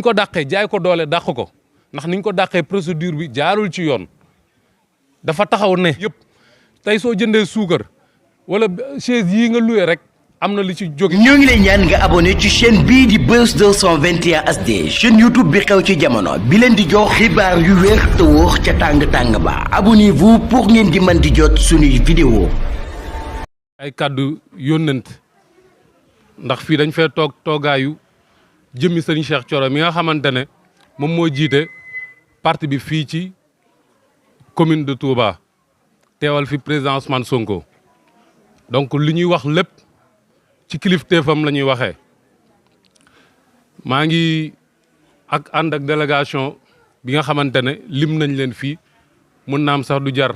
ko dàqee jaay ko doole dàq ko ndax niñ ko dàqee procédure bi jaarul ci yoon dafa taxaw ne yëpp tey soo jëndee suukar wala chaise yii nga loué rek am na li ci jóge. ñoo ngi lay ñaan nga abonné ci chaîne bii di Buzz 221 HD chaîne YouTube bi xew ci jamono bi leen di jox xibaar yu wér te wóor ca tàng-tàng ba abonnez-vous pour ngeen di mën di jot suñuy vidéo. ay kàddu yónnent ndax fii dañ fee toogaayu jëmmi sëriñ Cheikh Thioro mi nga xamante ne moom moo jiite parti bi fii ci commune de Touba teewal fi président Ousmane Sonko donc li ñuy wax lépp ci kilifteefam la ñuy waxee maa ngi ànd ak délégation bi nga xamante ne lim nañ leen fii mun naam sax du jar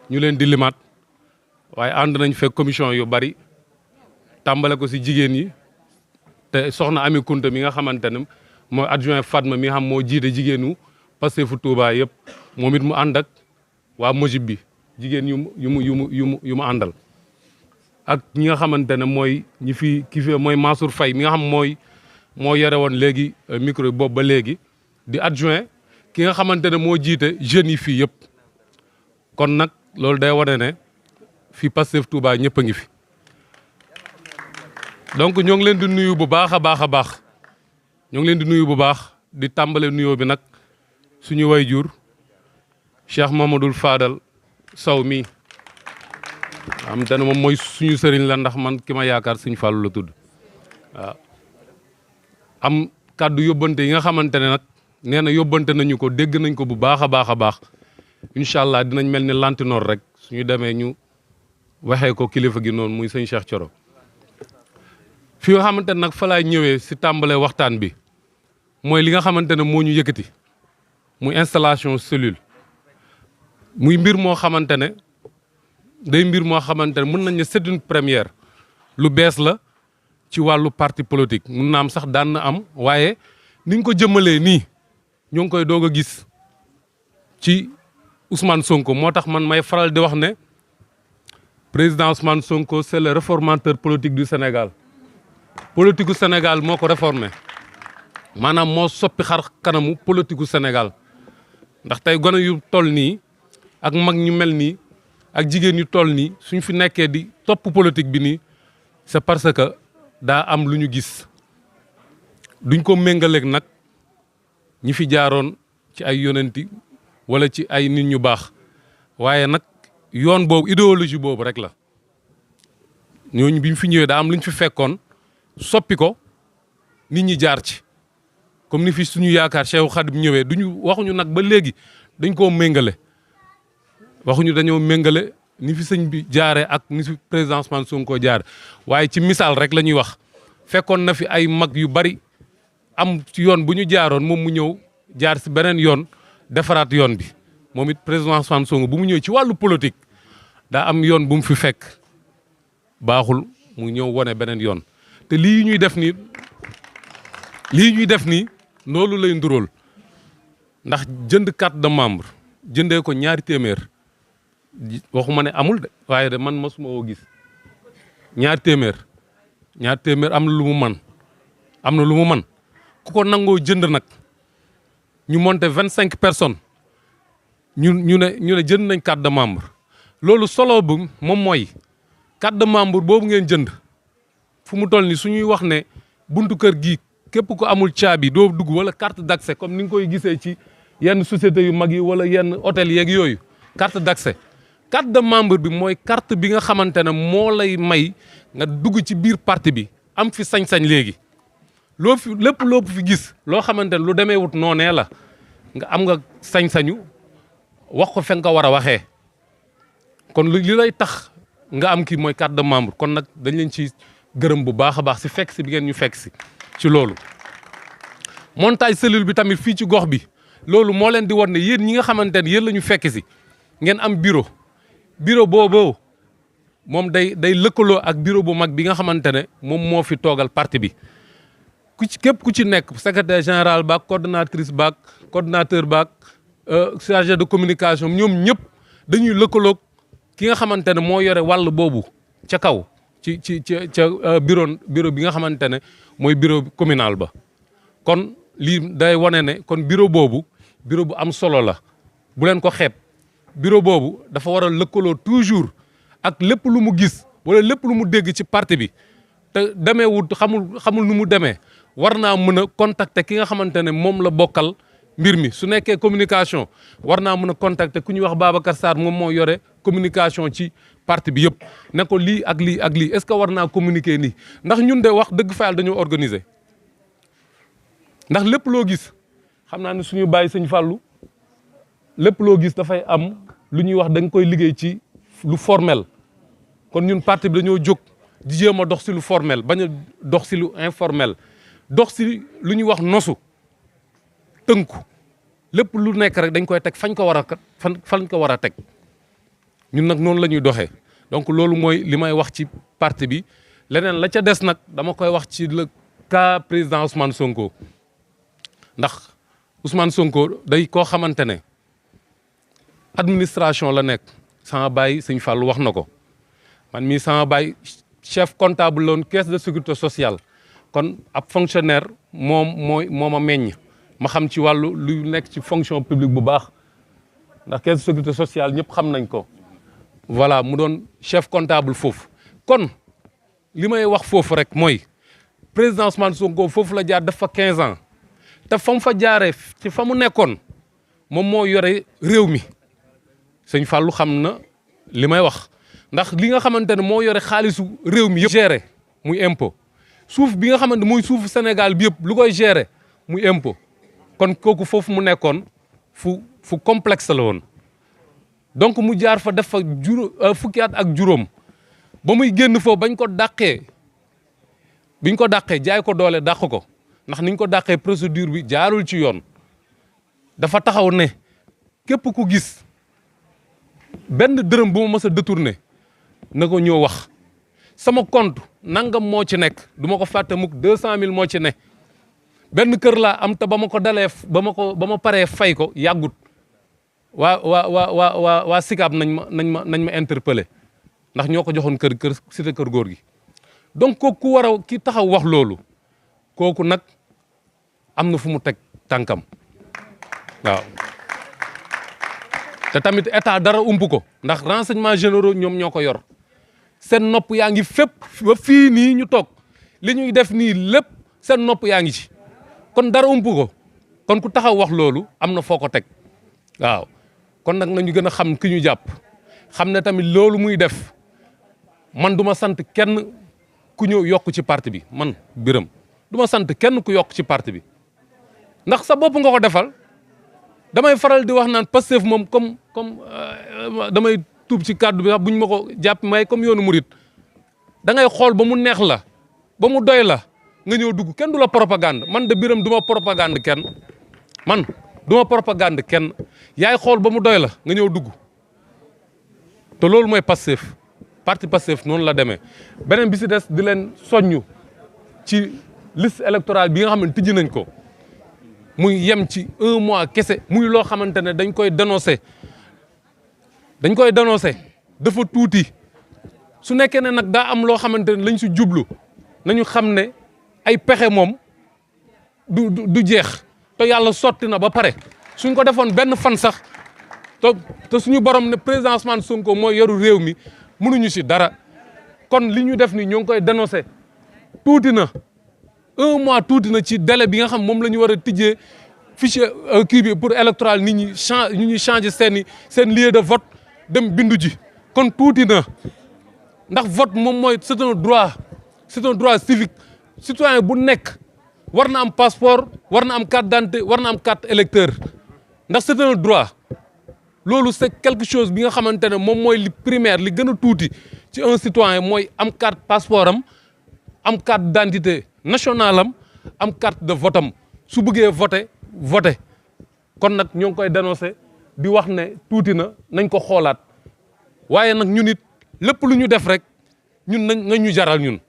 ñu leen di limaat waaye ànd nañ fekk commission yu bari tàmbale ko si jigéen yi te soxna amekou mi nga xamante ne mooy adjoint Fatma mi nga xam moo jiite jigéenu Pastef Touba yëpp moom it mu ànd ak waa Mojib bi jigéen yu mu àndal ak ñi nga xamante ne mooy ñi fi mooy Mansour Faye mi nga xam moo yore woon léegi micro boobu ba léegi di adjoint ki nga xamante ne moo jiite jeunes yi fii yëpp kon nag loolu day wane ne fii Pastef Touba ñëpp a ngi fi donc ñoo ngi leen di nuyu bu baax a baax ñoo ngi leen di nuyu bu baax di tàmbale nuyoo bi nag suñu wayjur Cheikh Mamadou Fadal Sow mi am te ne moom mooy suñu sëriñ la ndax man ki ma yaakaar suñu Fallou la tudd waaw am kàddu yóbbante yi nga xamante ne nag nee na yóbbante nañu ko dégg nañ ko bu baax a baax incha allah dinañ mel ni lantinoor rek suñu demee ñu waxee ko kilifa gi noonu muy sëñ Cheikh Thioro fi nga xamante ne nag fa laay ñëwee si tàmbale waxtaan bi mooy li nga xamante ne moo ñu yëkkati muy installation cellule muy mbir moo xamante ne day mbir moo xamante ne mën nañ ne c'est une première lu bees la ci wàllu parti politique mun na am sax daan na am waaye niñ ko jëmalee nii ñoo ngi koy doog a gis ci Ousmane Sonko moo tax man may faral di wax ne président Ousmane Sonko c'est le réformateur politique du Sénégal politique gu Sénégal moo ko réformé maanaam moo soppi xar kanamu politique gu Sénégal ndax tey gone yu toll nii ak mag ñu mel nii ak jigéen yu toll nii suñ fi nekkee di topp politique bi nii c'est parce que daa am lu ñu gis duñ ko méngaleeg nag ñi fi jaaroon ci ay yonenti wala ci ay nit ñu baax waaye nag yoon boobu idéologie boobu rek la ñooñu bi ñu fi ñëwee daa am lu ñu fi fekkoon soppi ko nit ñi jaar ci comme ni fi suñu yaakaar Cheikh Khadim ñëwee waxuñu nag ba léegi dañ koo méngale waxuñu dañoo méngale ni fi sëñ bi jaaree ak ni fi président Ousmane Sonko jaare waaye ci misaal rek la ñuy wax fekkoon na fi ay mag yu bari am ci yoon bu ñu jaaroon moom mu ñëw jaar si beneen yoon defaraat yoon bi moom it président Ousmane Sonko bu mu ñëw ci wàllu politique daa am yoon bu mu fi fekk baaxul mu ñëw wone beneen yoon te lii ñuy def nii loolu lay nduróol ndax jënd carte de membre jëndee ko ñaari téeméer waxuma ne amul de waaye de man mosuma woo gis ñaari téeméer am na lu mu man ku ko nangoo jënd nag ñu monter 25 personnes ñu ne jënd nañ carte de membre loolu solo bu moom mooy carte de membre boobu ngeen jënd fu mu toll ni suñuy wax ne buntu kër gi képp ko amul caabi doo dugg wala carte d'accès comme ni nga koy gisee ci yenn sociétés yu mag yi wala yenn hôtel yeeg yooyu carte d'accès carte de membre bi mooy carte bi nga xamante ne moo lay may nga dugg ci biir parti bi am fi sañ-sañ léegi lépp loo fi gis loo xamante ne lu demee wut noonee la nga am nga sañ-sañu wax ko fe nga ko war a waxee kon li lay tax nga am kii mooy carte de membre kon nag dañ leen ci gërëm bu baax a baax si fekk si bi ngeen ñu fekk si ci loolu montage cellule bi tamit fii ci gox bi loolu moo leen di war ne yéen ñi nga xamante ne yéen la ñu fekk si ngeen am bureau boobu moom day lëkkaloo ak bureau bu mag bi nga xamante ne moom moo fi toogal parti bi képp ku ci nekk secrétaire général baak coordonnatrice baak coordonnateur baak chargé de communication ñoom ñëpp dañuy lëkkaloo ki nga xamante ne moo yore wàll boobu ca kaw bureau bi nga xamante ne mooy bureau communal ba. kon lii day wane ne kon bureau boobu bureau bu am solo la bu leen ko xeeb bureau boobu dafa war a lëkkaloo toujours ak lépp lu mu gis wala lépp lu mu dégg ci parti bi te demeewut xamul nu mu demee war naa mën a contacter ki nga xamante ne moom la bokkal mbir mi su nekkee communication war naa mën a contacter ku ñuy wax Babacar Sarr moom moo yore communication ci parti bi yëpp ne ko lii ak lii ak lii est-ce que war naa communiquer nii ndax ñun de wax dëgg fa yàlla dañoo organiser ndax lépp loo gis xam naa ne suñu bàyyi sëñ Fallou lépp loo gis dafay am lu ñuy wax da nga koy liggéey ci lu formel kon ñun parti bi dañoo jóg di jéem a dox si lu formel bañ a dox si lu informel dox si lu ñuy wax nosu tënku lépp lu nekk rek dañ koy teg fañ ko war a fañ ko war a teg ñun nag noonu la ñuy doxee donc loolu mooy li may wax ci parti bi leneen la ca des nag dama koy wax ci le cas président Ousmane Sonko ndax Ousmane Sonko day koo xamante ne administration la nekk sama baay sëñ Fallou wax na ko man mii sama baay chef comptable loon caisse de sécurité sociale kon ab fonctionnaire moo ma meññ ma xam ci wàllu lu nekk ci fonction publique bu baax ndax caisse de sécurité sociale ñëpp xam nañ ko voilà mu doon chef comptable foofu kon li may wax foofu rek mooy président Ousmane Sonko foofu la jaar def fa 15 ans te fa mu fa jaaree ci fa mu nekkoon moom moo yore réew mi sëñ Fallou xam na li may wax ndax li nga xamante ne moo yore xaalisu réew mi yëpp géré muy impôt suuf bi nga xamante mooy suufu Sénégal bi yëpp lu koy géré muy impôt kon kooku foofu mu nekkoon fu complexe la woon donc mu jaar fa def fa fukki at ak juróom ba muy génn foofu biñ ko dàqee jaay ko doole dàq ko ndax niñ ko dàqee procédure bi jaarul ci yoon dafa taxaw ne képp ku gis benn dërëm bu ma mës a détourné na ko ñëw wax sama compte nangam moo ci nekk du ma ko fàtte mukk 200 000 moo ci ne benn kër laa am te ba ma ko dalee ba ma paree fay ko yàggut waa Sicap nañ ma interpellé ndax ñoo ko joxoon kër cité kër góor gi donc kooku ku war a ki taxaw wax loolu kooku nag am na fu mu teg tànkam waaw te tamit état dara ump ko ndax renseignements généraux ñoom ñoo ko yor seen nopp yaa ngi fépp ba fii nii ñu toog li ñuy def nii lépp seen nopp yaa ngi ci kon dara ump ko kon ku taxaw wax loolu am na foo ko teg waaw kon nag nañu gën a xam ki ñu jàpp xam ne tamit loolu muy def man du ma sant kenn ku ñëw yokk ci parti bi man Birame du ma sant kenn ku yokk ci parti bi ndax sa bopp nga ko defal damay faral di wax naan Pastef moom comme damay tuub ci kàddu bi sax buñ ma ko jàpp may comme yoonu murit da ngay xool ba mu neex la ba mu doy la nga ñëw dugg kenn du la propagande man de Birame du ma propagande kenn man du ma propagande kenn yaay xool ba mu doy la nga ñëw dugg te loolu mooy Pastef parti Pastef noonu la demee beneen bi si des di leen soññu ci liste électorale bi nga xam ne tijji nañ ko muy yem ci 1 mois kese muy loo xamante ne dañ koy dénoncer dafa tuuti su nekkee ne nag daa am loo xamante ne lañ si jublu nañu xam ne ay pexe moom du jeex te yàlla sotti na ba pare suñ ko defoon benn fan sax te suñu borom ne président Ousmane Sonko mooy yoru réew mi mënuñu si dara kon li ñu def ni ñoo ngi koy dénoncer tuuti na 1 mois tuuti na ci délai bi nga xam moom la ñu war a tijjee fichier kii bi pour électoral nit ñi changer seen lieu de vote dem bindu ji kon tuuti na ndax vote moom mooy c'est un droit civique citoyen bu nekk war na am passeport war na am carte d'identité war na am carte électeur ndax c'est un droit loolu c'est quelque chose bi nga xamante ne moom mooy li primaire li gën a tuuti ci un citoyen mooy am carte passeport am carte d'identité nationale am carte de vote am su bëggee voter kon nag ñoo ngi koy dénoncer di wax ne tuuti na nañ ko xoolaat waaye nag ñun it lépp lu ñu def rek ñun nañ ñu jaral ñun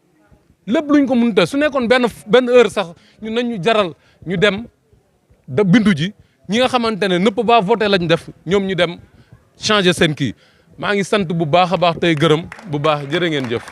lépp luñ ko mënut a su nekkoon benn heure sax ñun nañ ñu jaral ñu dem da bindu ji ñi nga xamante ne ne peut pas voter lañ def ñoom ñu dem changer seen kii maa ngi sant bu baax a baax tey gërëm bu baax jërë ngeen jëf.